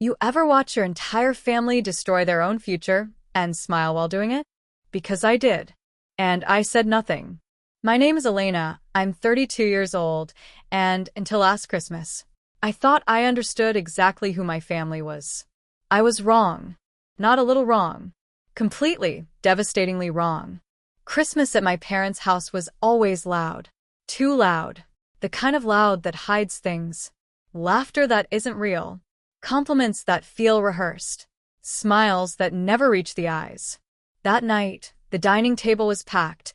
You ever watch your entire family destroy their own future and smile while doing it? Because I did. And I said nothing. My name is Elena. I'm 32 years old, and until last Christmas, I thought I understood exactly who my family was. I was wrong. Not a little wrong. Completely, devastatingly wrong. Christmas at my parents' house was always loud. Too loud. The kind of loud that hides things. Laughter that isn't real. Compliments that feel rehearsed. Smiles that never reach the eyes. That night, the dining table was packed.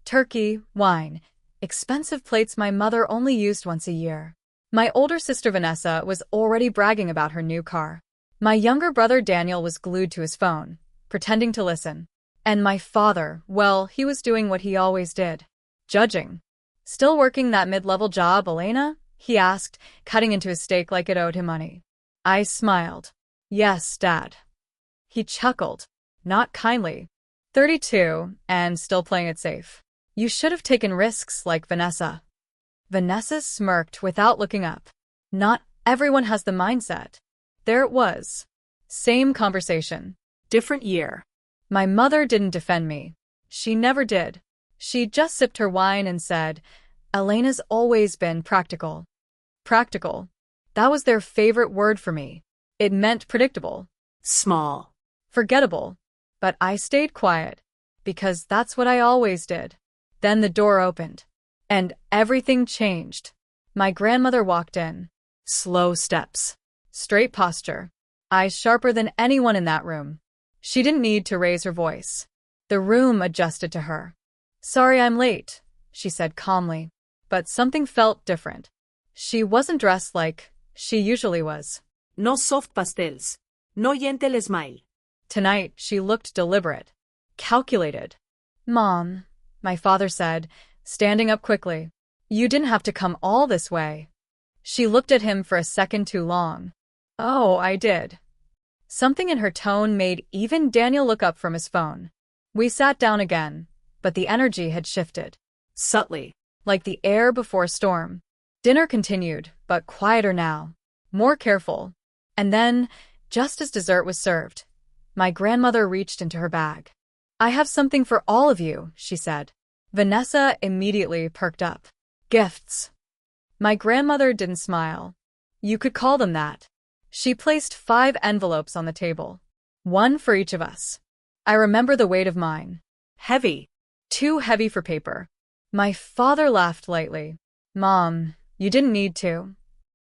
Turkey, wine, expensive plates my mother only used once a year. My older sister Vanessa was already bragging about her new car. My younger brother Daniel was glued to his phone, pretending to listen. And my father, well, he was doing what he always did. Judging. Still working that mid-level job, Elena? He asked, cutting into his steak like it owed him money. I smiled. Yes, Dad. He chuckled. Not kindly. 32, and still playing it safe. You should have taken risks like Vanessa. Vanessa smirked without looking up. Not everyone has the mindset. There it was. Same conversation. Different year. My mother didn't defend me. She never did. She just sipped her wine and said, Elena's always been practical. Practical. That was their favorite word for me. It meant predictable. Small. Forgettable. But I stayed quiet. Because that's what I always did. Then the door opened. And everything changed. My grandmother walked in. Slow steps. Straight posture. Eyes sharper than anyone in that room. She didn't need to raise her voice. The room adjusted to her. Sorry I'm late, she said calmly. But something felt different. She wasn't dressed like she usually was. No soft pastels. No gentle smile. Tonight, she looked deliberate. Calculated. Mom, my father said, standing up quickly. You didn't have to come all this way. She looked at him for a second too long. Oh, I did. Something in her tone made even Daniel look up from his phone. We sat down again, but the energy had shifted. Subtly, like the air before a storm. Dinner continued, but quieter now. More careful. And then, just as dessert was served, my grandmother reached into her bag. I have something for all of you, she said. Vanessa immediately perked up. Gifts. My grandmother didn't smile. You could call them that. She placed 5 envelopes on the table. One for each of us. I remember the weight of mine. Heavy. Too heavy for paper. My father laughed lightly. Mom, you didn't need to.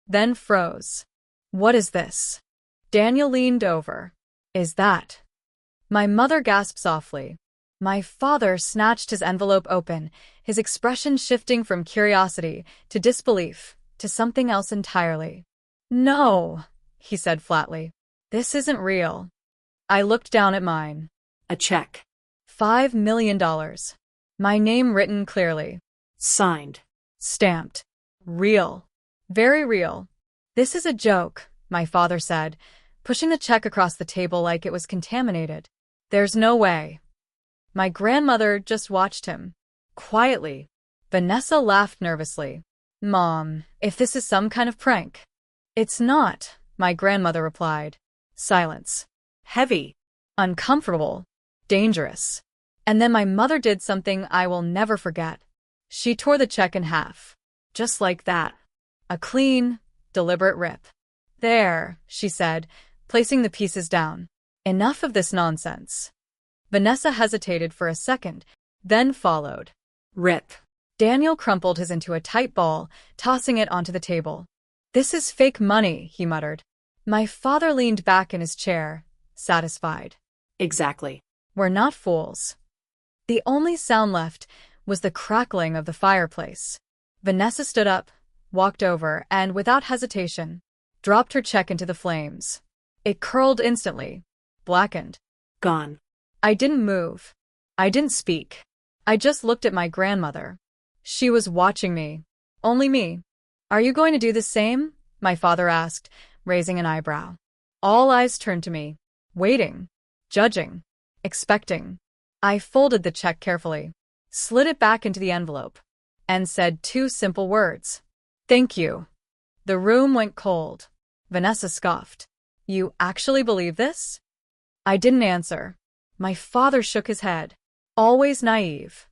Then froze. What is this? Daniel leaned over. Is that? My mother gasped softly. My father snatched his envelope open, his expression shifting from curiosity to disbelief to something else entirely. No, he said flatly. This isn't real. I looked down at mine. A check. $5 million. My name written clearly. Signed. Stamped. Real. Very real. This is a joke, my father said, pushing the check across the table like it was contaminated. There's no way. My grandmother just watched him. Quietly. Vanessa laughed nervously. Mom, if this is some kind of prank. It's not, my grandmother replied. Silence. Heavy. Uncomfortable. Dangerous. And then my mother did something I will never forget. She tore the check in half. Just like that. A clean, deliberate rip. There, she said, placing the pieces down. Enough of this nonsense. Vanessa hesitated for a second, then followed. Rip. Daniel crumpled his into a tight ball, tossing it onto the table. This is fake money, he muttered. My father leaned back in his chair, satisfied. Exactly. We're not fools. The only sound left was the crackling of the fireplace. Vanessa stood up, walked over, and without hesitation, dropped her check into the flames. It curled instantly, blackened. Gone. I didn't move. I didn't speak. I just looked at my grandmother. She was watching me. Only me. Are you going to do the same? My father asked, raising an eyebrow. All eyes turned to me, waiting, judging, expecting. I folded the check carefully, slid it back into the envelope, and said 2 simple words. Thank you. The room went cold. Vanessa scoffed. You actually believe this? I didn't answer. My father shook his head. Always naive.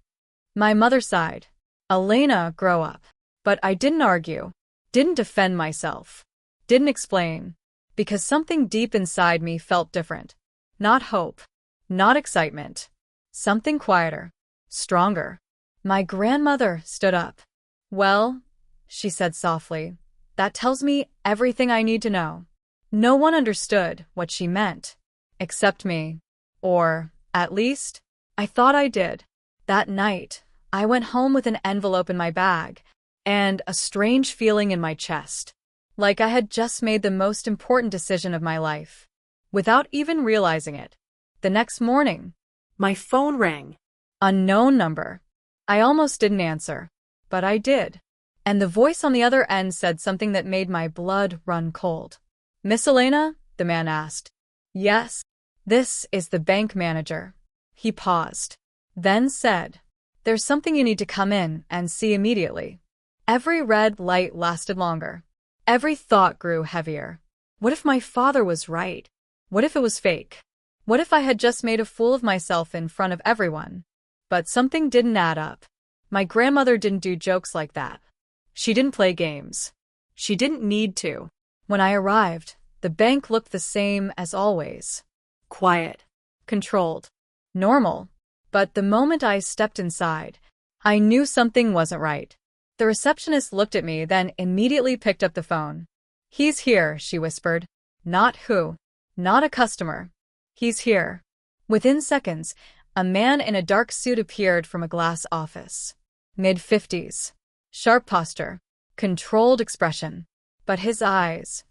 My mother sighed. Elena, grow up. But I didn't argue. Didn't defend myself. Didn't explain. Because something deep inside me felt different. Not hope. Not excitement. Something quieter. Stronger. My grandmother stood up. Well, she said softly, that tells me everything I need to know. No one understood what she meant. Except me. Or, at least, I thought I did. That night, I went home with an envelope in my bag, and a strange feeling in my chest. Like I had just made the most important decision of my life. Without even realizing it. The next morning, My phone rang. unknown number. I almost didn't answer, but I did. And the voice on the other end said something that made my blood run cold. Miss Elena? The man asked. Yes. This is the bank manager. He paused. Then said, there's something you need to come in and see immediately. Every red light lasted longer. Every thought grew heavier. What if my father was right? What if it was fake? What if I had just made a fool of myself in front of everyone? But something didn't add up. My grandmother didn't do jokes like that. She didn't play games. She didn't need to. When I arrived, the bank looked the same as always. Quiet. Controlled. Normal. But the moment I stepped inside, I knew something wasn't right. The receptionist looked at me, then immediately picked up the phone. He's here, she whispered. Not who. Not a customer. He's here. Within seconds, a man in a dark suit appeared from a glass office. Mid-50s. Sharp posture. Controlled expression. But his eyes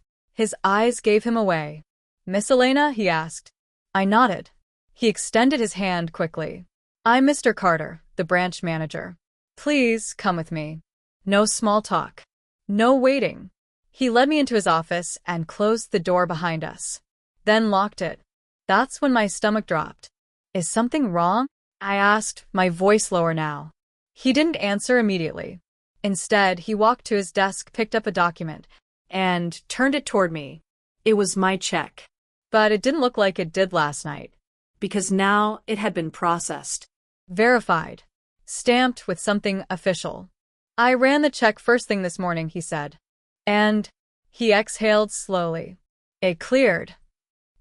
gave him away. Miss Elena? He asked. I nodded. He extended his hand quickly. I'm Mr. Carter, the branch manager. Please come with me. No small talk. No waiting. He led me into his office and closed the door behind us. Then locked it. That's when my stomach dropped. Is something wrong? I asked, my voice lower now. He didn't answer immediately. Instead, he walked to his desk, picked up a document, and turned it toward me. It was my check. But it didn't look like it did last night. Because now it had been processed. Verified. Stamped with something official. I ran the check first thing this morning, he said. And he exhaled slowly. It cleared.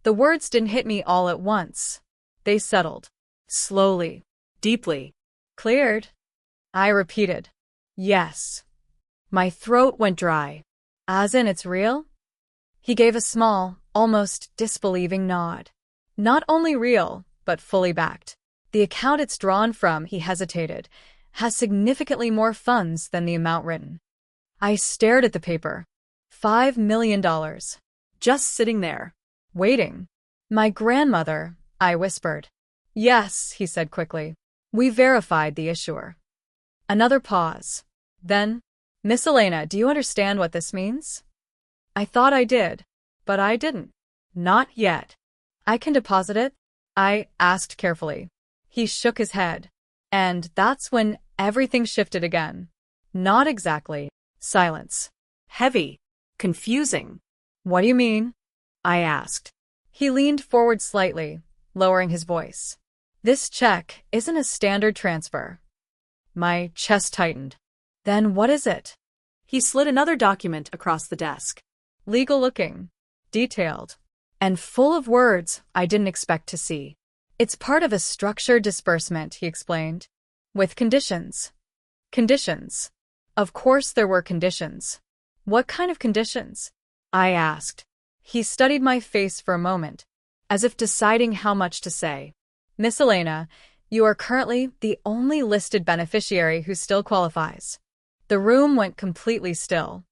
The words didn't hit me all at once. They settled. Slowly. Deeply. Cleared? I repeated. Yes. My throat went dry. As in it's real? He gave a small, almost disbelieving nod. Not only real, but fully backed. The account it's drawn from, he hesitated, has significantly more funds than the amount written. I stared at the paper. $5 million. Just sitting there. Waiting. My grandmother, I whispered. Yes, he said quickly. We verified the issuer. Another pause. Then, Miss Elena, do you understand what this means? I thought I did, but I didn't. Not yet. I can deposit it? I asked carefully. He shook his head. And that's when everything shifted again. Not exactly. Silence. Heavy. Confusing. What do you mean? I asked. He leaned forward slightly, lowering his voice. This check isn't a standard transfer. My chest tightened. Then what is it? He slid another document across the desk. Legal looking. Detailed. And full of words I didn't expect to see. It's part of a structured disbursement, he explained. With conditions. Conditions. Of course there were conditions. What kind of conditions? I asked. He studied my face for a moment, as if deciding how much to say. Miss Elena, you are currently the only listed beneficiary who still qualifies. The room went completely still.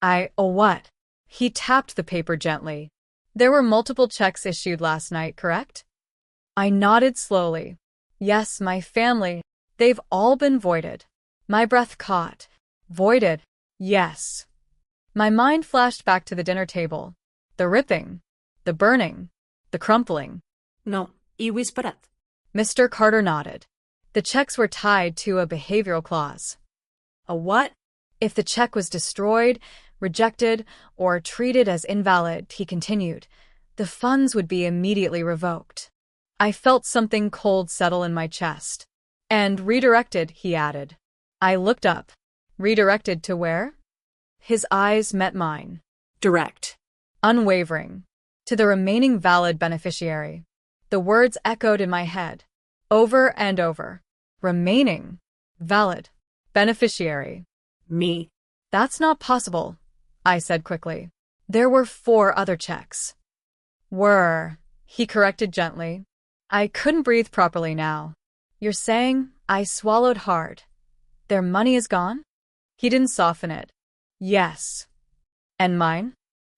What? He tapped the paper gently. There were multiple checks issued last night, correct? I nodded slowly. Yes, my family. They've all been voided. My breath caught. Voided. Yes. My mind flashed back to the dinner table. The ripping. The burning. The crumpling. No, y whisperat. Mr. Carter nodded. The checks were tied to a behavioral clause. A what? If the check was destroyed, rejected, or treated as invalid, he continued, the funds would be immediately revoked. I felt something cold settle in my chest. And redirected, he added. I looked up. Redirected to where? His eyes met mine. Direct. Unwavering. To the remaining valid beneficiary. The words echoed in my head. Over and over. Remaining. Valid. Beneficiary. Me. That's not possible, I said quickly. There were 4 other checks. He corrected gently. I couldn't breathe properly now. You're saying? I swallowed hard. Their money is gone? He didn't soften it. Yes. And mine?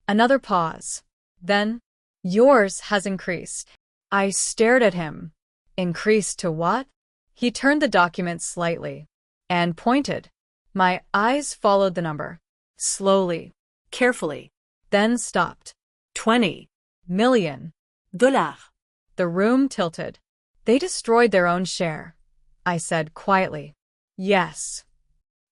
Another pause. Then, yours has increased. I stared at him. Increased to what? He turned the document slightly and pointed. My eyes followed the number. Slowly. Carefully. Then stopped. 20 million. dollars. The room tilted. They destroyed their own share, I said quietly. Yes.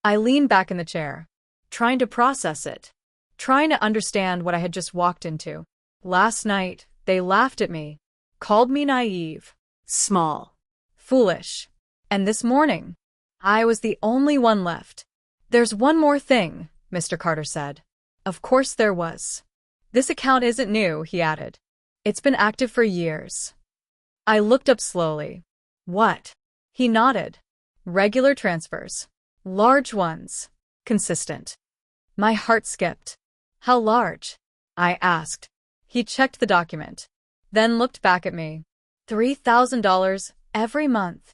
I leaned back in the chair, Trying to process it. trying to understand what I had just walked into. Last night, they laughed at me, called me naive, Small. foolish. And this morning, I was the only one left. There's one more thing, Mr. Carter said. Of course there was. This account isn't new, he added. It's been active for years. I looked up slowly. What? He nodded. Regular transfers. Large ones. Consistent. My heart skipped. How large? I asked. He checked the document, then looked back at me. $3,000 every month.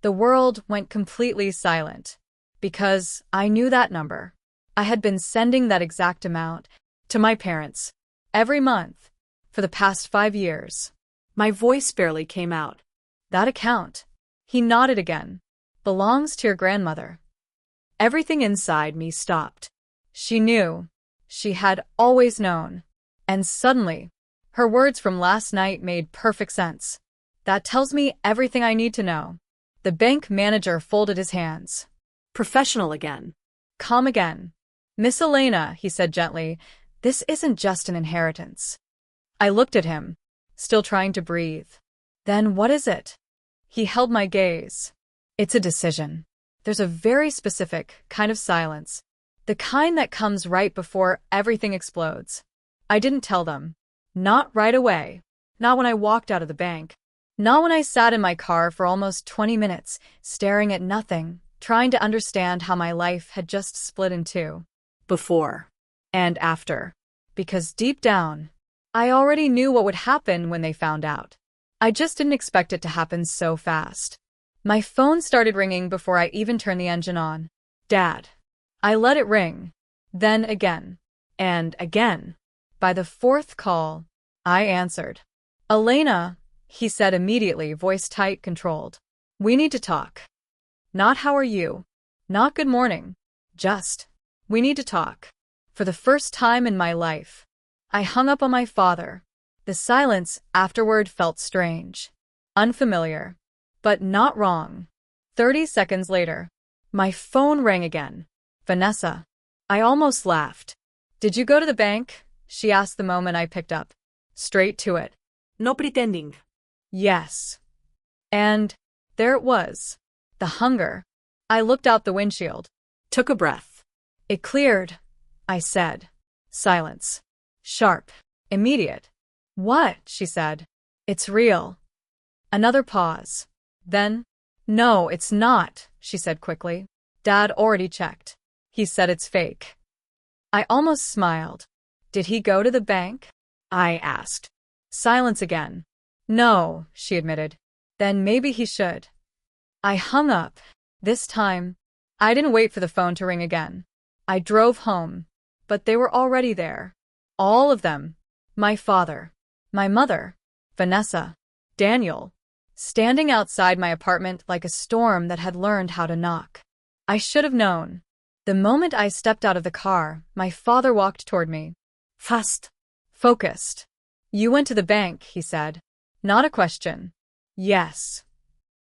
The world went completely silent, because I knew that number. I had been sending that exact amount to my parents every month for the past 5 years. My voice barely came out. That account, he nodded again, belongs to your grandmother. Everything inside me stopped. She knew. She had always known. And suddenly, her words from last night made perfect sense. That tells me everything I need to know. The bank manager folded his hands. Professional again. Calm again. Miss Elena, he said gently, this isn't just an inheritance. I looked at him, still trying to breathe. Then what is it? He held my gaze. It's a decision. There's a very specific kind of silence, the kind that comes right before everything explodes. I didn't tell them. Not right away. Not when I walked out of the bank. Not when I sat in my car for almost 20 minutes, staring at nothing, trying to understand how my life had just split in two. Before. And after. Because deep down, I already knew what would happen when they found out. I just didn't expect it to happen so fast. My phone started ringing before I even turned the engine on. Dad. I let it ring. Then again. And again. By the 4th call, I answered. Elena, he said immediately, voice tight, controlled. We need to talk. Not how are you? Not good morning. Just, we need to talk. For the first time in my life, I hung up on my father. The silence afterward felt strange. Unfamiliar. But not wrong. 30 seconds later, my phone rang again. Vanessa. I almost laughed. Did you go to the bank? She asked the moment I picked up. Straight to it. No pretending. Yes. And there it was. The hunger. I looked out the windshield. Took a breath. It cleared, I said. Silence. Sharp. Immediate. What? She said. It's real. Another pause. Then, no, it's not, she said quickly. Dad already checked. He said it's fake. I almost smiled. Did he go to the bank? I asked. Silence again. No, she admitted. Then maybe he should. I hung up. This time, I didn't wait for the phone to ring again. I drove home, but they were already there. All of them. My father, my mother, Vanessa, Daniel, standing outside my apartment like a storm that had learned how to knock. I should have known. The moment I stepped out of the car, my father walked toward me. Fast. Focused. You went to the bank, he said. Not a question. Yes.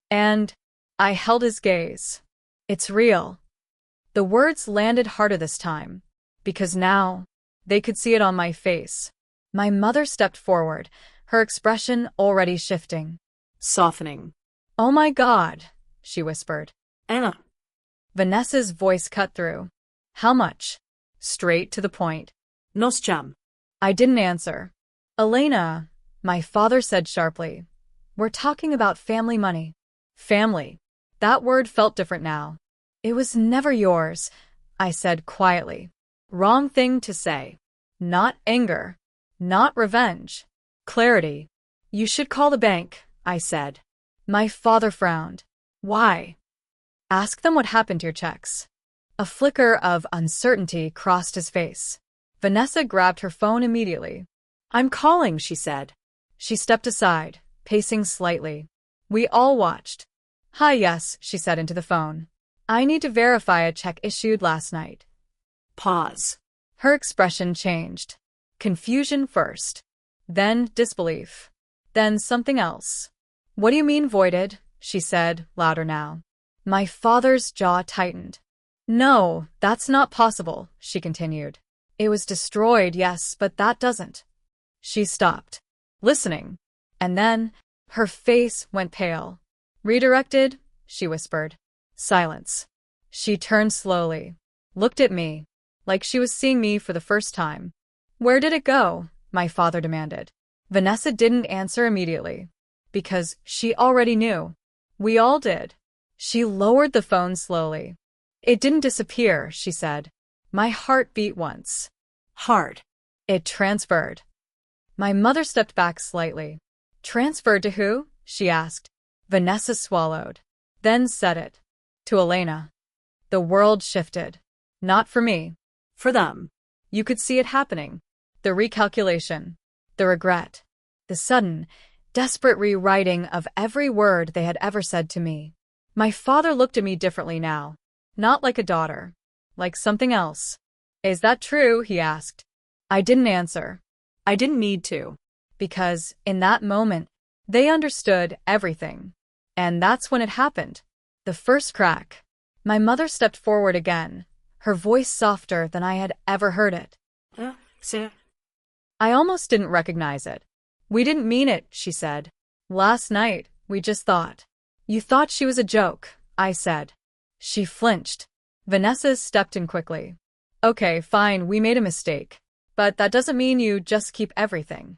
And I held his gaze. It's real. The words landed harder this time, because now they could see it on my face. My mother stepped forward, her expression already shifting. Softening. Oh my God, she whispered. Anna. Vanessa's voice cut through. How much? Straight to the point. Nos cham. I didn't answer. Elena, my father said sharply. We're talking about family money. Family. That word felt different now. It was never yours, I said quietly. Wrong thing to say. Not anger. Not revenge. Clarity. You should call the bank, I said. My father frowned. Why? Ask them what happened to your checks. A flicker of uncertainty crossed his face. Vanessa grabbed her phone immediately. I'm calling, she said. She stepped aside, pacing slightly. We all watched. Hi, yes, she said into the phone. I need to verify a check issued last night. Pause. Her expression changed. Confusion first. Then disbelief. Then something else. What do you mean voided? She said, louder now. My father's jaw tightened. No, that's not possible, she continued. It was destroyed, yes, but that doesn't. She stopped, listening, and then her face went pale. Redirected, she whispered. Silence. She turned slowly, looked at me, like she was seeing me for the first time. Where did it go? My father demanded. Vanessa didn't answer immediately, because she already knew. We all did. She lowered the phone slowly. It didn't disappear, she said. My heart beat once. Hard. It transferred. My mother stepped back slightly. Transferred to who? She asked. Vanessa swallowed, then said it. To Elena. The world shifted. Not for me. For them. You could see it happening. The recalculation. The regret. The sudden, desperate rewriting of every word they had ever said to me. My father looked at me differently now. Not like a daughter. Like something else. Is that true? He asked. I didn't answer. I didn't need to. Because, in that moment, they understood everything. And that's when it happened. The first crack. My mother stepped forward again, her voice softer than I had ever heard it. Sir. I almost didn't recognize it. We didn't mean it, she said. Last night, we just thought. You thought she was a joke, I said. She flinched. Vanessa stepped in quickly. Okay, fine, we made a mistake. But that doesn't mean you just keep everything.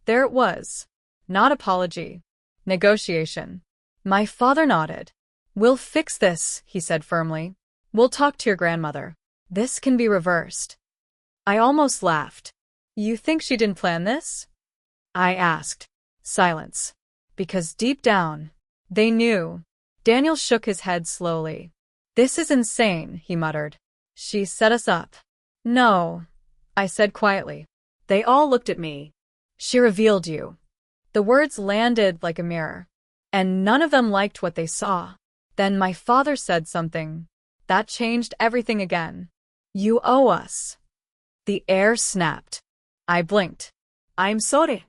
There it was. Not apology. Negotiation. My father nodded. We'll fix this, he said firmly. We'll talk to your grandmother. This can be reversed. I almost laughed. You think she didn't plan this? I asked. Silence. Because deep down, they knew. Daniel shook his head slowly. This is insane, he muttered. She set us up. No, I said quietly. They all looked at me. She revealed you. The words landed like a mirror. And none of them liked what they saw. Then my father said something. That changed everything again. You owe us. The air snapped. I blinked. I'm sorry.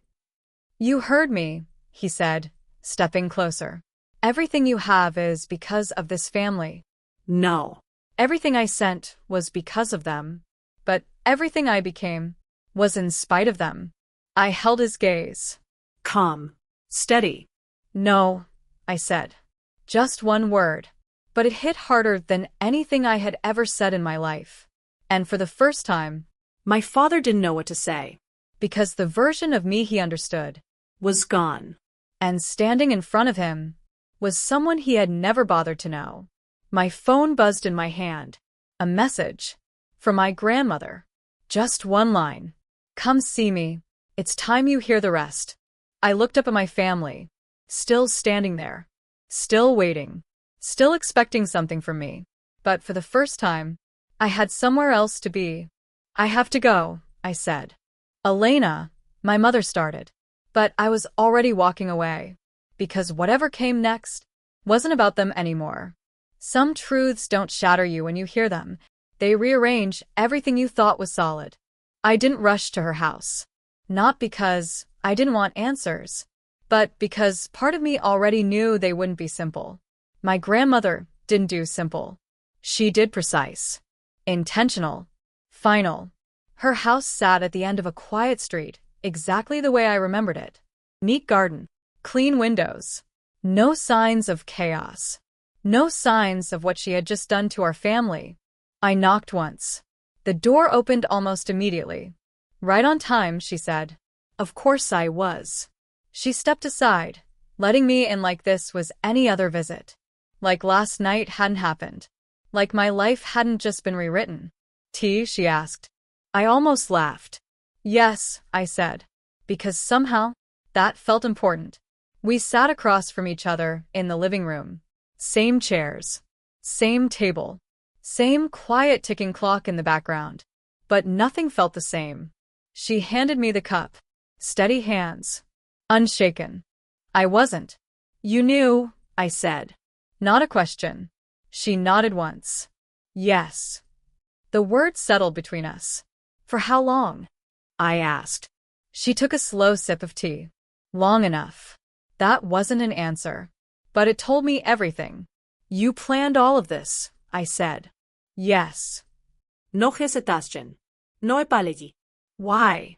You heard me, he said, stepping closer. Everything you have is because of this family. No. Everything I sent was because of them. But everything I became was in spite of them. I held his gaze. Calm. Steady. No, I said. Just one word. But it hit harder than anything I had ever said in my life. And for the first time, my father didn't know what to say. Because the version of me he understood was gone. And standing in front of him was someone he had never bothered to know. My phone buzzed in my hand. A message. From my grandmother. Just one line. Come see me. It's time you hear the rest. I looked up at my family. Still standing there. Still waiting. Still expecting something from me. But for the first time, I had somewhere else to be. I have to go, I said. Elena, my mother started. But I was already walking away. Because whatever came next wasn't about them anymore. Some truths don't shatter you when you hear them. They rearrange everything you thought was solid. I didn't rush to her house. Not because I didn't want answers, but because part of me already knew they wouldn't be simple. My grandmother didn't do simple. She did precise. Intentional. Final. Her house sat at the end of a quiet street, exactly the way I remembered it. Neat garden, clean windows, no signs of chaos, no signs of what she had just done to our family. I knocked once. The door opened almost immediately. Right on time, she said. Of course I was. She stepped aside, letting me in like this was any other visit. Like last night hadn't happened. Like my life hadn't just been rewritten. Tea, she asked. I almost laughed. Yes, I said, because somehow that felt important. We sat across from each other in the living room. Same chairs, same table, same quiet ticking clock in the background. But nothing felt the same. She handed me the cup. Steady hands. Unshaken. I wasn't. You knew, I said. Not a question. She nodded once. Yes. The words settled between us. For how long? I asked. She took a slow sip of tea. Long enough. That wasn't an answer. But it told me everything. You planned all of this, I said. Yes. No hesitation. No apology. Why?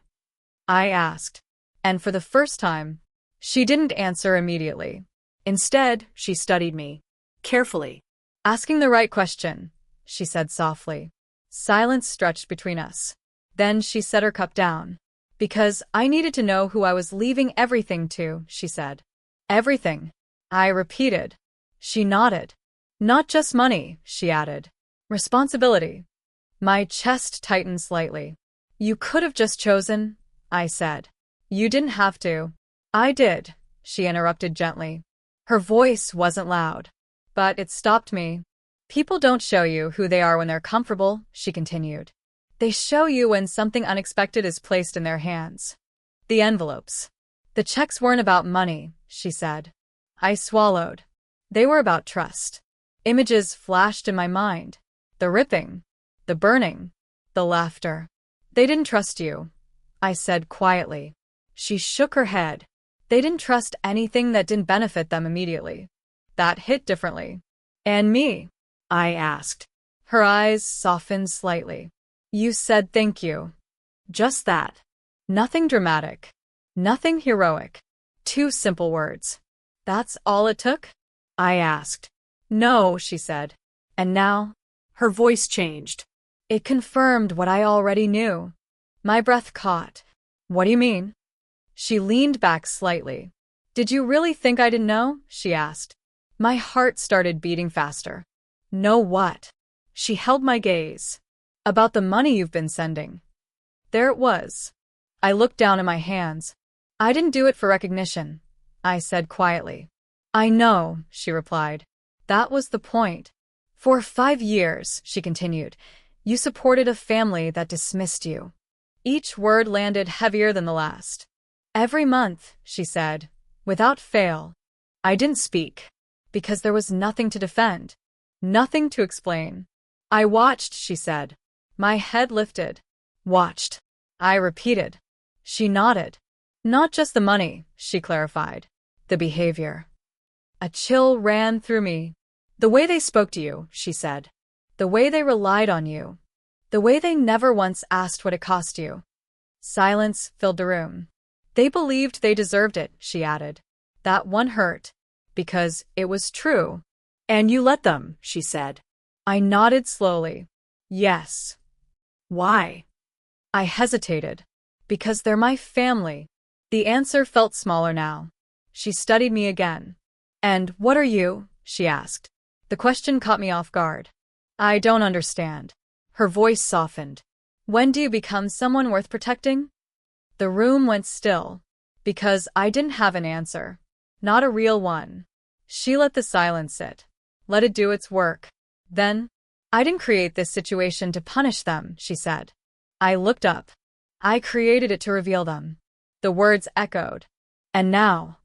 I asked. And for the first time, she didn't answer immediately. Instead, she studied me. Carefully. Asking the right question, she said softly. Silence stretched between us. Then she set her cup down. Because I needed to know who I was leaving everything to, she said. Everything. I repeated. She nodded. Not just money, she added. Responsibility. My chest tightened slightly. You could have just chosen, I said. You didn't have to. I did, she interrupted gently. Her voice wasn't loud, but it stopped me. People don't show you who they are when they're comfortable, she continued. They show you when something unexpected is placed in their hands. The envelopes. The checks weren't about money, she said. I swallowed. They were about trust. Images flashed in my mind. The ripping, the burning, the laughter. They didn't trust you, I said quietly. She shook her head. They didn't trust anything that didn't benefit them immediately. That hit differently. And me? I asked. Her eyes softened slightly. You said thank you. Just that. Nothing dramatic. Nothing heroic. 2 simple words. That's all it took? I asked. No, she said. And now? Her voice changed. It confirmed what I already knew. My breath caught. What do you mean? She leaned back slightly. Did you really think I didn't know? She asked. My heart started beating faster. Know what? She held my gaze. About the money you've been sending. There it was. I looked down at my hands. I didn't do it for recognition, I said quietly. I know, she replied. That was the point. For 5 years, she continued, you supported a family that dismissed you. Each word landed heavier than the last. Every month, she said, without fail. I didn't speak, because there was nothing to defend, nothing to explain. I watched, she said. My head lifted. Watched. I repeated. She nodded. Not just the money, she clarified. The behavior. A chill ran through me. The way they spoke to you, she said. The way they relied on you. The way they never once asked what it cost you. Silence filled the room. They believed they deserved it, she added. That one hurt. Because it was true. And you let them, she said. I nodded slowly. Yes. Why? I hesitated. Because they're my family. The answer felt smaller now. She studied me again. And what are you? She asked. The question caught me off guard. I don't understand. Her voice softened. When do you become someone worth protecting? The room went still. Because I didn't have an answer. Not a real one. She let the silence sit. Let it do its work. Then, I didn't create this situation to punish them, she said. I looked up. I created it to reveal them. The words echoed. And now?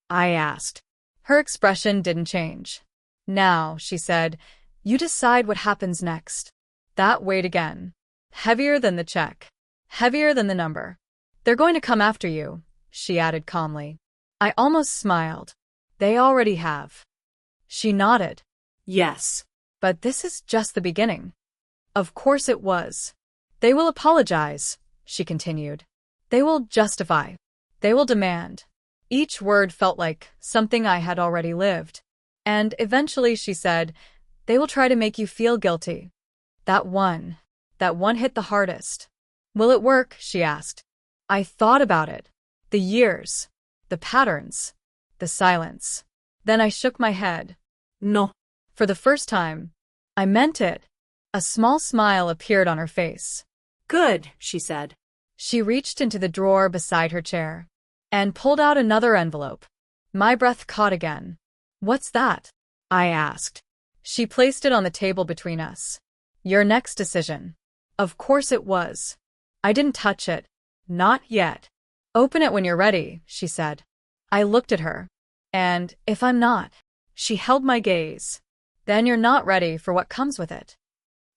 I asked. Her expression didn't change. Now, she said, you decide what happens next. That weighed again. Heavier than the check. Heavier than the number. They're going to come after you, she added calmly. I almost smiled. They already have. She nodded. Yes. But this is just the beginning. Of course it was. They will apologize, she continued. They will justify. They will demand. Each word felt like something I had already lived. And eventually, she said, they will try to make you feel guilty. That one hit the hardest. Will it work? She asked. I thought about it. The years, the patterns, the silence. Then I shook my head. No. For the first time, I meant it. A small smile appeared on her face. Good, she said. She reached into the drawer beside her chair and pulled out another envelope. My breath caught again. What's that? I asked. She placed it on the table between us. Your next decision. Of course it was. I didn't touch it. Not yet. Open it when you're ready, she said. I looked at her. And if I'm not? She held my gaze. Then you're not ready for what comes with it.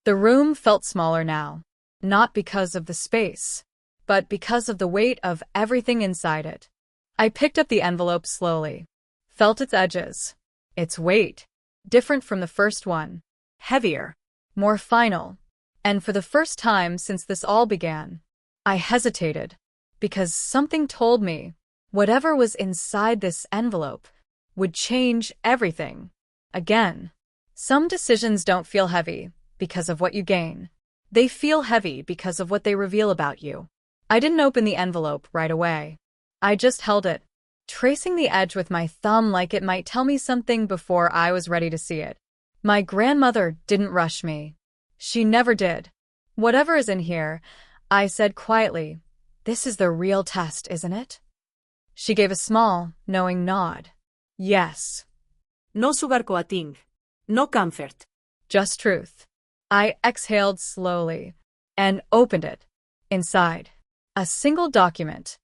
The room felt smaller now, not because of the space, but because of the weight of everything inside it. I picked up the envelope slowly, felt its edges, its weight, different from the first one, heavier, more final. And for the first time since this all began, I hesitated, because something told me whatever was inside this envelope would change everything. Again, some decisions don't feel heavy because of what you gain. They feel heavy because of what they reveal about you. I didn't open the envelope right away. I just held it, tracing the edge with my thumb like it might tell me something before I was ready to see it. My grandmother didn't rush me. She never did. Whatever is in here, I said quietly, this is the real test, isn't it? She gave a small, knowing nod. Yes. No sugarcoating. No comfort. Just truth. I exhaled slowly and opened it. Inside, a single document,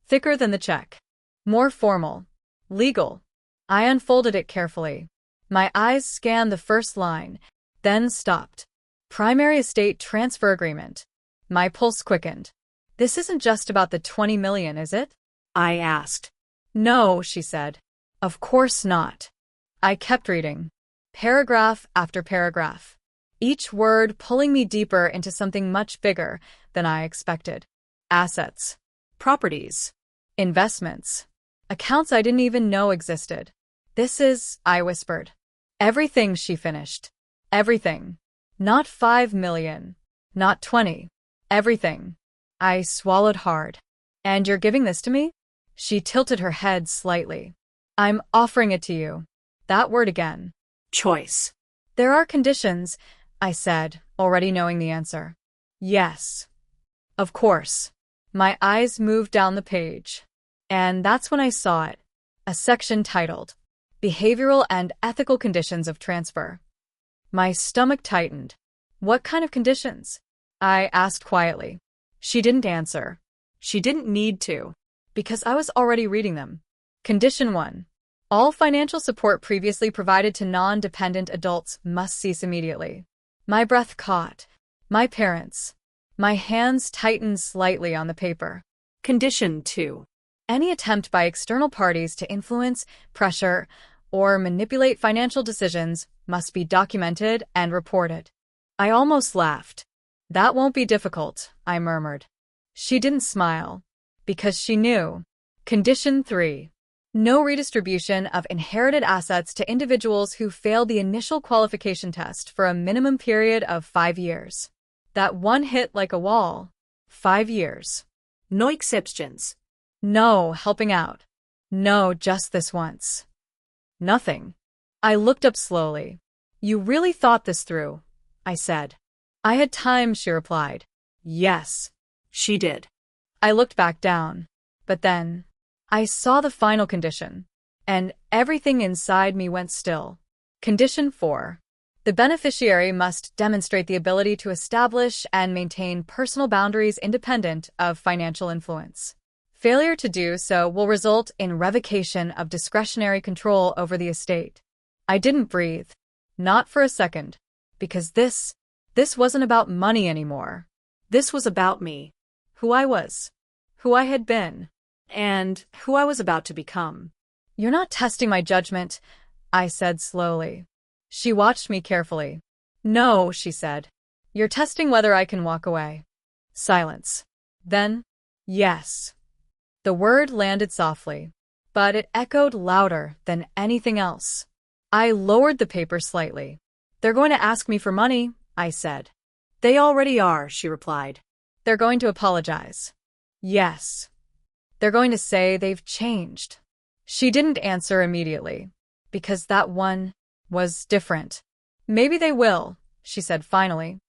thicker than the check, more formal, legal. I unfolded it carefully. My eyes scanned the first line, then stopped. Primary estate transfer agreement. My pulse quickened. This isn't just about the 20 million, is it? I asked. No, she said. Of course not. I kept reading, paragraph after paragraph, each word pulling me deeper into something much bigger than I expected. Assets, properties, investments, accounts I didn't even know existed. This is, I whispered. Everything, she finished. Everything. Not 5 million. Not 20. Everything. I swallowed hard. And you're giving this to me? She tilted her head slightly. I'm offering it to you. That word again. Choice. There are conditions, I said, already knowing the answer. Yes. Of course. My eyes moved down the page. And that's when I saw it. A section titled, Behavioral and Ethical Conditions of Transfer. My stomach tightened. What kind of conditions? I asked quietly. She didn't answer. She didn't need to, because I was already reading them. Condition 1. All financial support previously provided to non-dependent adults must cease immediately. My breath caught. My parents. My hands tightened slightly on the paper. Condition 2. Any attempt by external parties to influence, pressure, or manipulate financial decisions must be documented and reported. I almost laughed. That won't be difficult, I murmured. She didn't smile, because she knew. Condition 3. No redistribution of inherited assets to individuals who failed the initial qualification test for a minimum period of 5 years. That one hit like a wall. 5 years. No exceptions. No helping out. No, just this once. Nothing. I looked up slowly. You really thought this through, I said. I had time, she replied. Yes. She did. I looked back down. But then, I saw the final condition, and everything inside me went still. Condition 4. The beneficiary must demonstrate the ability to establish and maintain personal boundaries independent of financial influence. Failure to do so will result in revocation of discretionary control over the estate. I didn't breathe. Not for a second. Because this wasn't about money anymore. This was about me. Who I was. Who I had been. And who I was about to become. You're not testing my judgment, I said slowly. She watched me carefully. No, she said. You're testing whether I can walk away. Silence. Then, Yes. The word landed softly, but it echoed louder than anything else. I lowered the paper slightly. They're going to ask me for money, I said. They already are, she replied. They're going to apologize. Yes. They're going to say they've changed. She didn't answer immediately, because that one was different. Maybe they will, she said finally.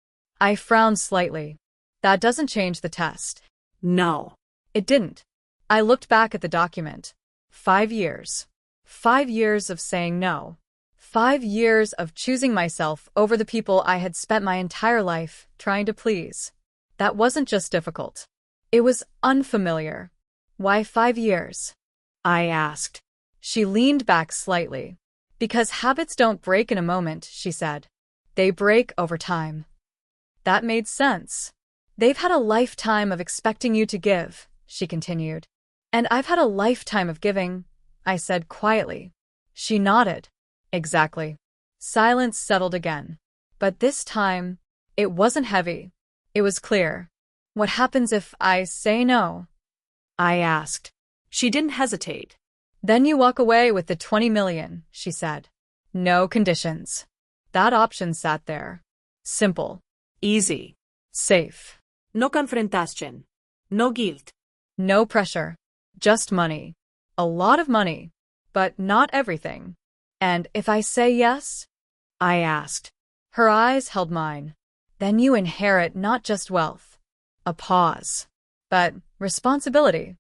I frowned slightly. That doesn't change the test. No. It didn't. I looked back at the document. 5 years. 5 years of saying no. 5 years of choosing myself over the people I had spent my entire life trying to please. That wasn't just difficult. It was unfamiliar. Why 5 years? I asked. She leaned back slightly. Because habits don't break in a moment, she said. They break over time. That made sense. They've had a lifetime of expecting you to give, she continued. And I've had a lifetime of giving, I said quietly. She nodded. Exactly. Silence settled again. But this time, it wasn't heavy. It was clear. What happens if I say no? I asked. She didn't hesitate. Then you walk away with the 20 million, she said. No conditions. That option sat there. Simple. Easy. Safe. No confrontation. No guilt. No pressure. Just money. A lot of money. But not everything. And if I say yes? I asked. Her eyes held mine. Then you inherit not just wealth. A pause. But responsibility.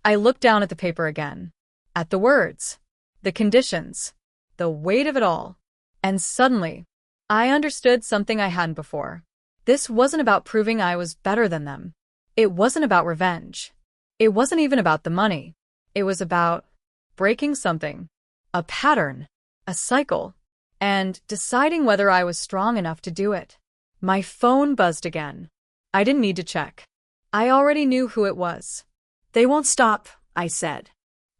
I looked down at the paper again. At the words. The conditions. The weight of it all. And suddenly, I understood something I hadn't before. This wasn't about proving I was better than them. It wasn't about revenge. It wasn't even about the money. It was about breaking something. A pattern. A cycle. And deciding whether I was strong enough to do it. My phone buzzed again. I didn't need to check. I already knew who it was. They won't stop, I said.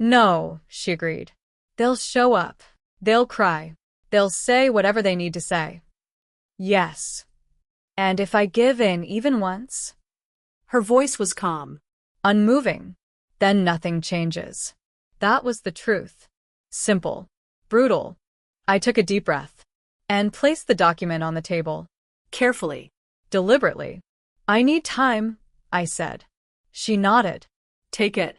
No, she agreed. They'll show up. They'll cry. They'll say whatever they need to say. Yes. And if I give in even once? Her voice was calm. Unmoving. Then nothing changes. That was the truth. Simple. Brutal. I took a deep breath and placed the document on the table. Carefully. Deliberately. I need time, I said. She nodded. Take it.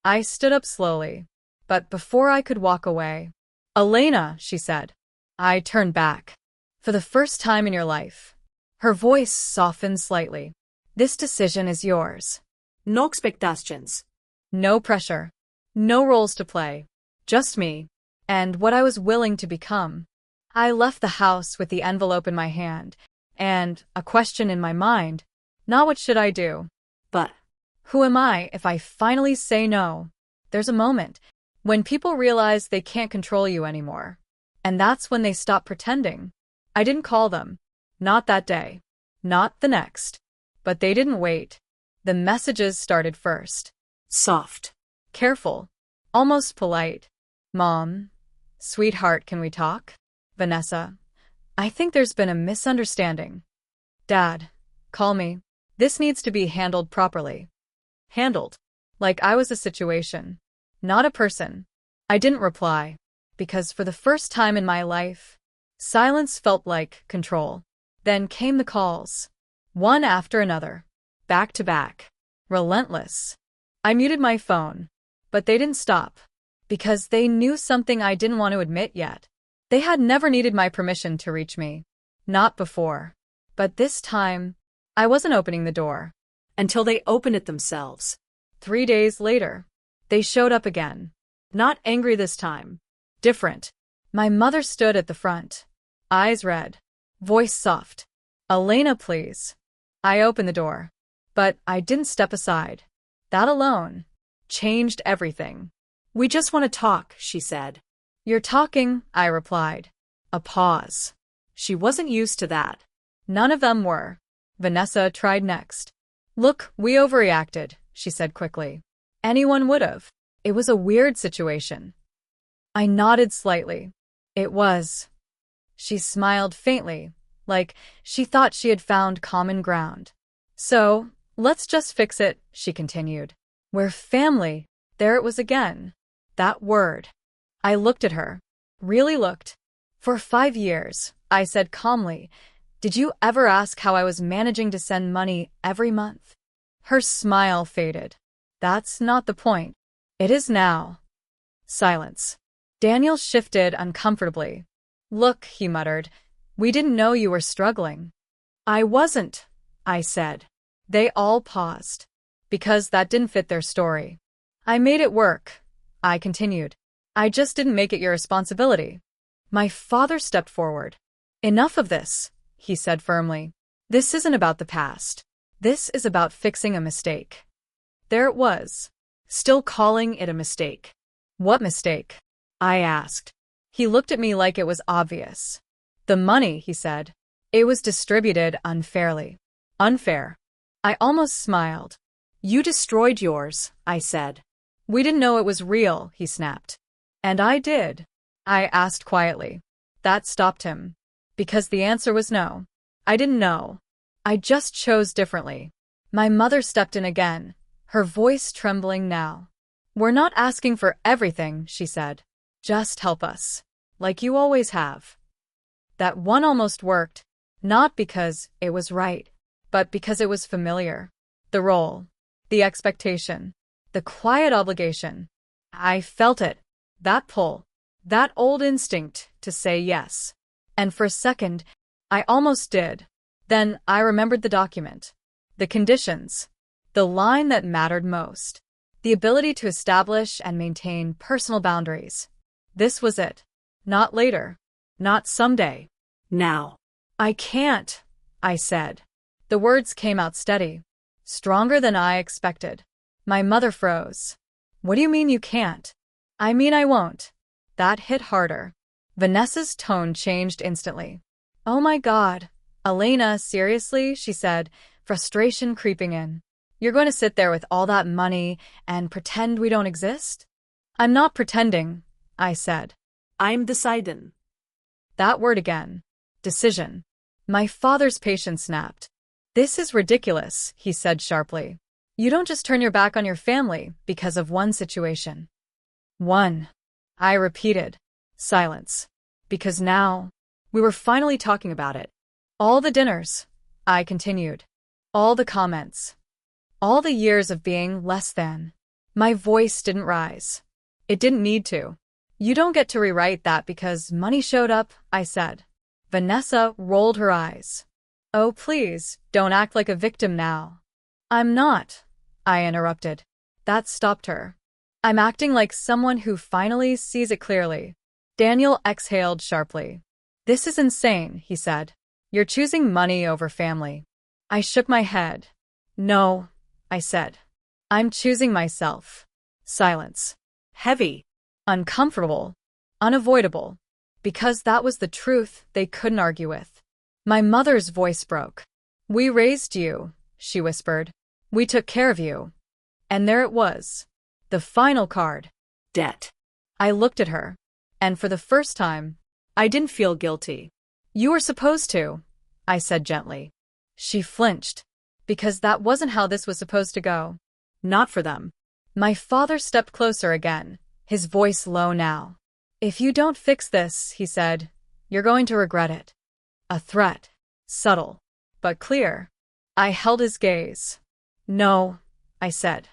I stood up slowly, but before I could walk away, Elena, she said. I turned back. For the first time in your life. Her voice softened slightly. This decision is yours. No expectations. No pressure. No roles to play. Just me. And what I was willing to become. I left the house with the envelope in my hand, and a question in my mind. Not what should I do, but who am I if I finally say no? There's a moment when people realize they can't control you anymore. And that's when they stop pretending. I didn't call them. Not that day. Not the next. But they didn't wait. The messages started first. Soft. Careful. Almost polite. Mom. Sweetheart, can we talk? Vanessa. I think there's been a misunderstanding. Dad. Call me. This needs to be handled properly. Handled. Like I was a situation. Not a person. I didn't reply. Because for the first time in my life, silence felt like control. Then came the calls. One after another. Back to back. Relentless. I muted my phone. But they didn't stop. Because they knew something I didn't want to admit yet. They had never needed my permission to reach me. Not before. But this time, I wasn't opening the door. Until they opened it themselves. 3 days later, they showed up again. Not angry this time. Different. My mother stood at the front. Eyes red. Voice soft. Elena, please. I opened the door. But I didn't step aside. That alone changed everything. We just want to talk, she said. You're talking, I replied. A pause. She wasn't used to that. None of them were. Vanessa tried next. Look, we overreacted, she said quickly. Anyone would've. It was a weird situation. I nodded slightly. It was. She smiled faintly, like she thought she had found common ground. So, Let's just fix it, she continued. We're family. There it was again. That word. I looked at her. Really looked. For 5 years, I said calmly, did you ever ask how I was managing to send money every month? Her smile faded. That's not the point. It is now. Silence. Daniel shifted uncomfortably. Look, he muttered. We didn't know you were struggling. I wasn't, I said. They all paused. Because that didn't fit their story. I made it work, I continued. I just didn't make it your responsibility. My father stepped forward. Enough of this, he said firmly. This isn't about the past. This is about fixing a mistake. There it was. Still calling it a mistake. What mistake? I asked. He looked at me like it was obvious. The money, he said. It was distributed unfairly. Unfair. I almost smiled. You destroyed yours, I said. We didn't know it was real, he snapped. And I did. I asked quietly. That stopped him. Because the answer was no. I didn't know. I just chose differently. My mother stepped in again, her voice trembling now. We're not asking for everything, she said. Just help us. Like you always have. That one almost worked, not because it was right, but because it was familiar. The role, the expectation, the quiet obligation. I felt it, that pull, that old instinct to say yes. And for a second, I almost did. Then I remembered the document, the conditions, the line that mattered most, the ability to establish and maintain personal boundaries. This was it. Not later. Not someday. Now. I can't, I said. The words came out steady, stronger than I expected. My mother froze. What do you mean you can't? I mean I won't. That hit harder. Vanessa's tone changed instantly. Oh my God. Elena, seriously, she said, frustration creeping in. You're going to sit there with all that money and pretend we don't exist? I'm not pretending, I said. I'm deciding. That word again. Decision. My father's patience snapped. This is ridiculous, he said sharply. You don't just turn your back on your family because of one situation. One. I repeated. Silence. Because now, we were finally talking about it. All the dinners, I continued. All the comments. All the years of being less than. My voice didn't rise. It didn't need to. You don't get to rewrite that because money showed up, I said. Vanessa rolled her eyes. Oh, please, don't act like a victim now. I'm not, I interrupted. That stopped her. I'm acting like someone who finally sees it clearly. Daniel exhaled sharply. This is insane, he said. You're choosing money over family. I shook my head. No, I said. I'm choosing myself. Silence. Heavy. Uncomfortable. Unavoidable. Because that was the truth they couldn't argue with. My mother's voice broke. We raised you, she whispered. We took care of you. And there it was. The final card. Debt. I looked at her. And for the first time, I didn't feel guilty. You were supposed to, I said gently. She flinched. Because that wasn't how this was supposed to go. Not for them. My father stepped closer again, his voice low now. If you don't fix this, he said, you're going to regret it. A threat. Subtle. But clear. I held his gaze. No, I said.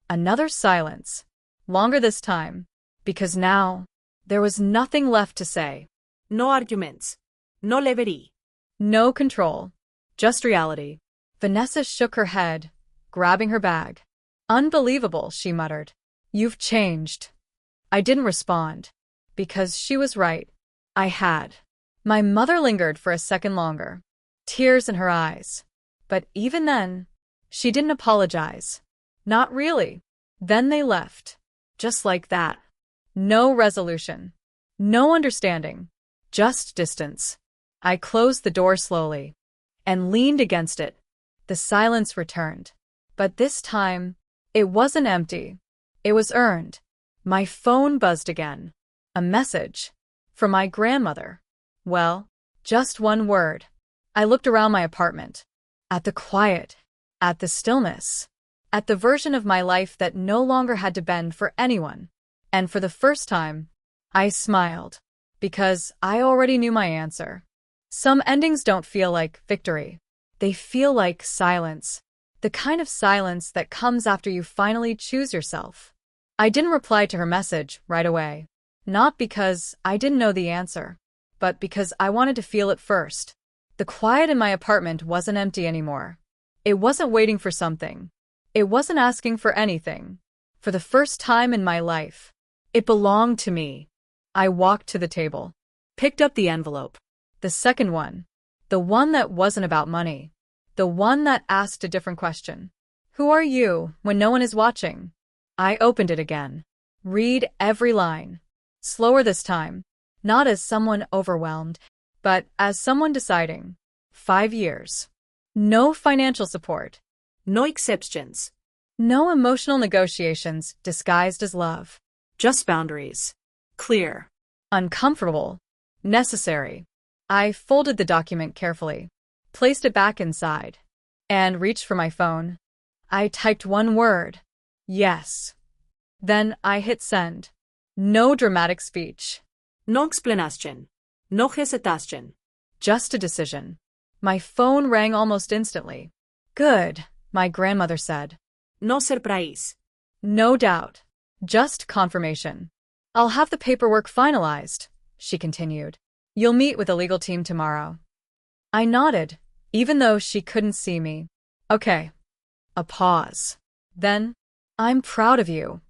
Another silence. Longer this time. Because now, there was nothing left to say. No arguments. No levity. No control. Just reality. Vanessa shook her head, grabbing her bag. Unbelievable, she muttered. You've changed. I didn't respond. Because she was right. I had. My mother lingered for a second longer. Tears in her eyes. But even then, she didn't apologize. Not really. Then they left. Just like that. No resolution. No understanding. Just distance. I closed the door slowly. And leaned against it. The silence returned. But this time, it wasn't empty. It was earned. My phone buzzed again. A message. From my grandmother. Well, just one word. I looked around my apartment. At the quiet. at the stillness, at the version of my life that no longer had to bend for anyone. And for the first time, I smiled, because I already knew my answer. Some endings don't feel like victory. They feel like silence, the kind of silence that comes after you finally choose yourself. I didn't reply to her message right away, not because I didn't know the answer, but because I wanted to feel it first. The quiet in my apartment wasn't empty anymore. It wasn't waiting for something. It wasn't asking for anything. For the first time in my life, it belonged to me. I walked to the table, Picked up the envelope. the second one, the one that wasn't about money, the one that asked a different question. Who are you when no one is watching? I opened it again. Read every line. Slower this time, not as someone overwhelmed, but as someone deciding. 5 years. No financial support. No exceptions. No emotional negotiations disguised as love. Just boundaries. Clear. Uncomfortable. Necessary. I folded the document carefully, placed it back inside, and reached for my phone. I typed one word. Yes. Then I hit send. No dramatic speech. No explanation. No hesitation. Just a decision. My phone rang almost instantly. Good, my grandmother said. No surprise. No doubt. Just confirmation. I'll have the paperwork finalized, she continued. You'll meet with the legal team tomorrow. I nodded, even though she couldn't see me. Okay. A pause. Then, I'm proud of you.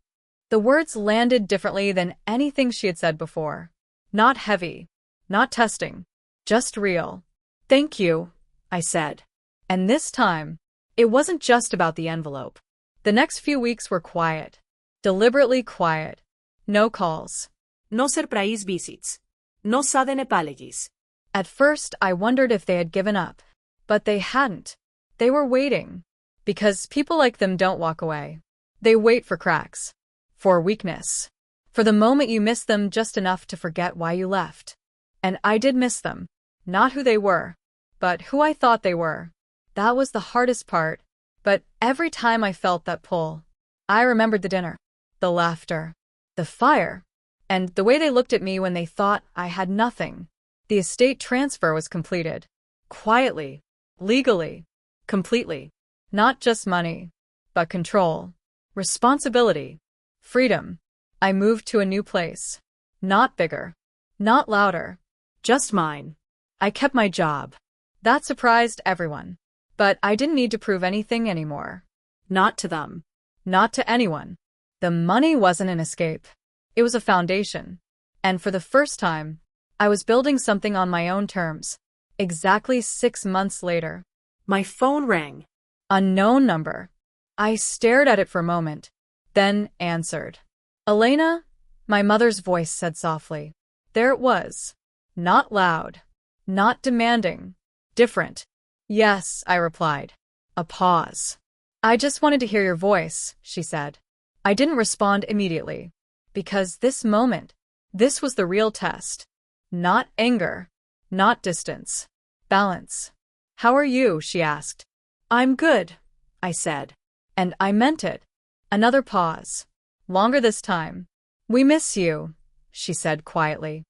The words landed differently than anything she had said before. Not heavy. Not testing. Just real. Thank you, I said. And this time, it wasn't just about the envelope. The next few weeks were quiet. Deliberately quiet. No calls. No surprise visits. No sudden apologies. At first, I wondered if they had given up. But they hadn't. They were waiting. Because people like them don't walk away. They wait for cracks. For weakness. For the moment you miss them just enough to forget why you left. And I did miss them. Not who they were, but who I thought they were. That was the hardest part. But every time I felt that pull, I remembered the dinner, the laughter, the fire, and the way they looked at me when they thought I had nothing. The estate transfer was completed. Quietly. Legally. Completely. Not just money, but control. Responsibility. Freedom. I moved to a new place. Not bigger. Not louder. Just mine. I kept my job. That surprised everyone. But I didn't need to prove anything anymore. Not to them. Not to anyone. The money wasn't an escape. It was a foundation. And for the first time, I was building something on my own terms. Exactly 6 months later. My phone rang. Unknown number. I stared at it for a moment, then answered. Elena, my mother's voice said softly. There it was. Not loud. Not demanding. Different. Yes, I replied. A pause. I just wanted to hear your voice, she said. I didn't respond immediately. Because this moment, this was the real test. Not anger. Not distance. Balance. How are you? She asked. I'm good, I said. And I meant it. Another pause. Longer this time. We miss you, she said quietly.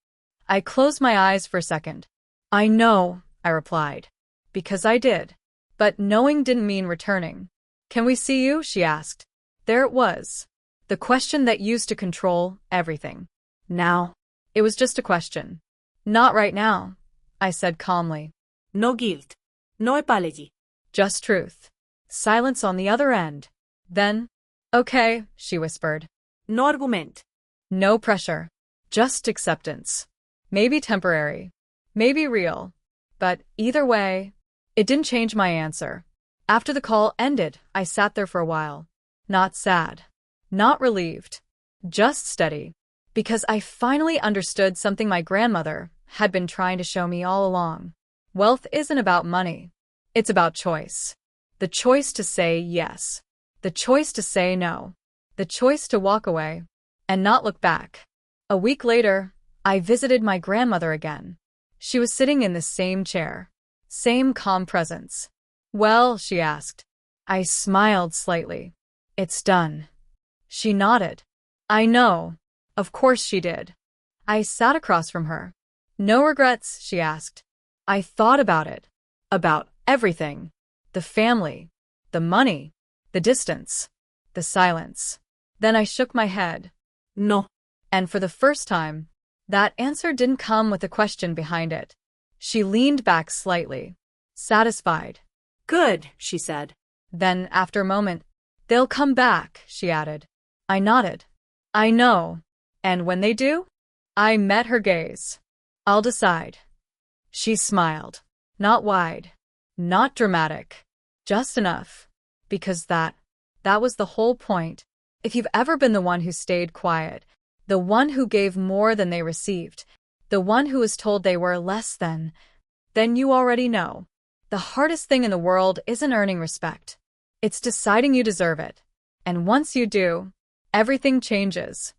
I closed my eyes for a second. I know, I replied. Because I did. But knowing didn't mean returning. Can we see you? She asked. There it was. The question that used to control everything. Now, it was just a question. Not right now, I said calmly. No guilt. No apology. Just truth. Silence on the other end. Then, okay, she whispered. No argument. No pressure. Just acceptance. Maybe temporary. Maybe real. But either way, it didn't change my answer. After the call ended, I sat there for a while. Not sad. Not relieved. Just steady. Because I finally understood something my grandmother had been trying to show me all along. Wealth isn't about money. It's about choice. The choice to say yes. The choice to say no. The choice to walk away and not look back. A week later, I visited my grandmother again. She was sitting in the same chair. Same calm presence. Well, she asked. I smiled slightly. It's done. She nodded. I know. Of course she did. I sat across from her. No regrets, she asked. I thought about it. About everything. The family. The money. The distance. The silence. Then I shook my head. No. And for the first time, that answer didn't come with a question behind it. She leaned back slightly. Satisfied. Good, she said. Then, after a moment, they'll come back, she added. I nodded. I know. And when they do? I met her gaze. I'll decide. She smiled. Not wide. Not dramatic. Just enough. Because that was the whole point. If you've ever been the one who stayed quiet, the one who gave more than they received, the one who was told they were less than, then you already know. The hardest thing in the world isn't earning respect. It's deciding you deserve it. And once you do, everything changes.